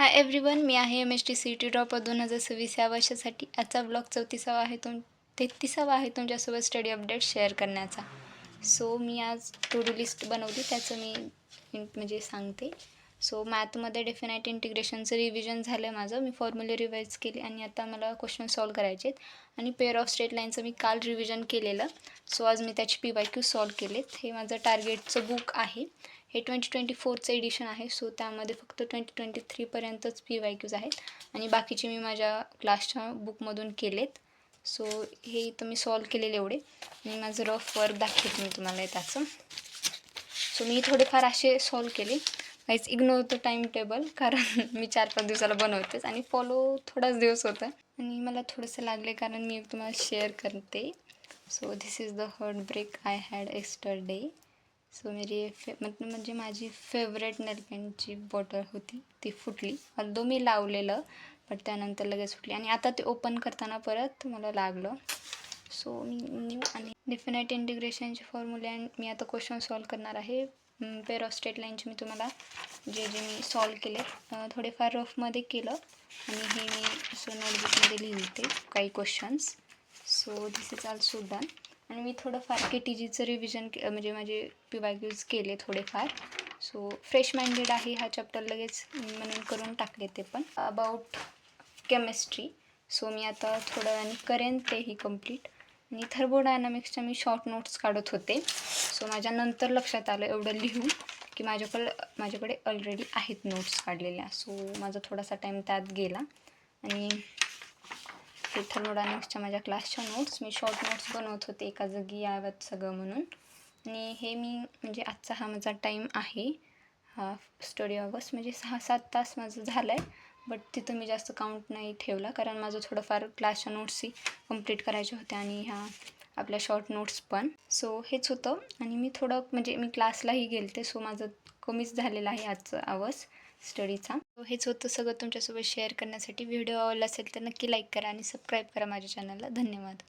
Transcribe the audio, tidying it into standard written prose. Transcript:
Hi everyone, मी आहे MST CET dropper 2026 या वर्षासाठी. आजचा ब्लॉग 33वा आहे तुमच्यासोबत स्टडी अपडेट शेअर करण्याचा. सो मी आज टू डू लिस्ट बनवली, त्याचं मी म्हणजे सांगते. सो मॅथमध्ये डेफिनाईट इंटिग्रेशनचं रिव्हिजन झालं आहे माझं. मी फॉर्म्युले रिवाईज केली आणि आता मला क्वेश्चन सॉल्व करायचे आहेत. आणि पेअर ऑफ स्ट्रेट लाईनचं मी काल रिव्हिजन केलेलं. सो आज मी त्याची PYQ सॉल्व केलेत. हे माझं टार्गेटचं बुक आहे. हे 2024चं एडिशन आहे. सो त्यामध्ये फक्त 2023पर्यंतच PYQs आहेत आणि बाकीचे मी माझ्या क्लासच्या बुकमधून केलेत. सो हे इथं मी सॉल्व केलेले एवढे आणि माझं रफ वर्क दाखवते मी तुम्हाला त्याचं. सो मी थोडेफार असे सॉल्व केले. काहीच इग्नोर द टाईम टेबल, कारण मी 4-5 दिवसाला बनवतेच आणि फॉलो थोडाच दिवस होता आणि मला थोडंसं लागले कारण मी तुम्हाला शेअर करते. So this is the heartbreak I had yesterday. So मेरी म्हणजे माझी फेवरेट नेलपेंटची बॉटल होती, ती फुटली. ऑल्दो मी लावलेलं बट त्यानंतर लगेच फुटली आणि आता ते ओपन करताना परत मला लागलं. सो मी न्यू आणि डेफिनाईट इंटिग्रेशनचे फॉर्म्युले मी आता क्वेश्चन सॉल्व करणार आहे. पेअर ऑफ स्ट्रेट लाईनचे मी तुम्हाला जे मी सॉल्व केले थोडेफार रफमध्ये केलं आणि हे मी असं नोटबुकमध्ये लिहिते काही questions. So this is also done. आणि मी थोडंफार KTGचं रिव्हिजन म्हणजे माझे PYQs केले थोडेफार. सो फ्रेश माइंडेड आहे हा चॅप्टर, लगेच म्हणून करून टाकले ते पण. About chemistry. सो मी आता थोड्या वेळाने करेन तेही कंप्लीट. आणि थर्मोडायनामिक्सच्या मी शॉर्ट नोट्स काढत होते. सो माझ्या नंतर लक्षात आलं एवढं लिहून की माझ्याकडे ऑलरेडी आहेत नोट्स काढलेल्या. सो माझा थोडासा टाईम त्यात गेला आणि हे थर्मोडायनामिक्सच्या माझ्या क्लासच्या नोट्स मी शॉर्ट नोट्स बनवत होते एका जागी यावं सगळं म्हणून. आणि हे मी म्हणजे आजचा हा माझा टाईम आहे, हा स्टडी अवर्स म्हणजे 6-7 तास माझं झालं आहे. बट तिथं मी जास्त काउंट नाही ठेवला कारण माझं थोडंफार क्लासच्या नोट्सही कंप्लीट करायच्या होत्या आणि ह्या आपल्या शॉर्ट नोट्स पण. सो हेच होतं आणि मी थोडं म्हणजे मी क्लासलाही गेलते. सो माझं कमीच झालेलं आहे आजचं आवर्स स्टडीचा. हेच होतं सगळं तुमच्यासोबत शेअर करण्यासाठी. व्हिडिओ आवडला असेल तर नक्की लाईक करा आणि सबस्क्राईब करा माझ्या चॅनलला. धन्यवाद.